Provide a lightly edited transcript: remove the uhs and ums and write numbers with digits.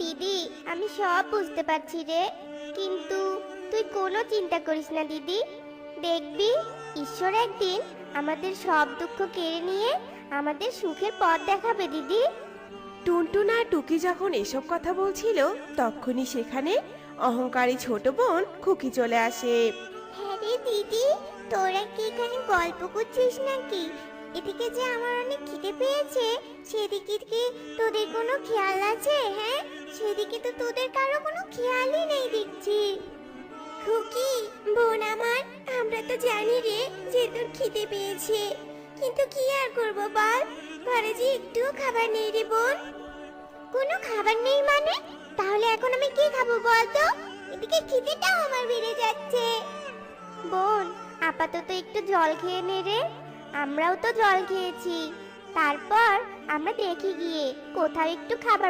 দিদি, আমি সব বুঝতে পারছি রে, কিন্তু তুই কোনো চিন্তা করিস না দিদি। দেখবি ঈশ্বর একদিন আমাদের সব দুঃখ কেড়ে নিয়ে আমাদের সুখের পথ দেখাবে দিদি। টুনটুন আর টুকি যখন এসব কথা বলছিল তখনই সেখানে অহংকারী ছোট বোন খুকি চলে আসে। হ্যাঁ রে দিদি, তোরা কি এখানে গল্প করছিস নাকি? এদিকে যে আমার অনেক খিদে পেয়েছে, সেদিকে কি তোদের কোনো খেয়াল আছে? হ্যাঁ, সেদিকে তো তোদের কারো কোনো খেয়ালই নেই দেখছি। খুকি, বোন আমার, আমরা তো জানি রে যে তোর খিদে পেয়েছে, কিন্তু কি আর করবো বল, ঘরে যে একটু খাবার নেই রে বোন। কোনো খাবার নেই মানে? তাহলে এখন আমি কি খাবো বল তো? এদিকে খিদেটাও আমার বেড়ে যাচ্ছে। বোন, আপাতত একটু জল খেয়ে নে রে। আমরাও তো জল খেয়েছি, তারপর আমরা দেখি গিয়ে কোথাও একটু খাবার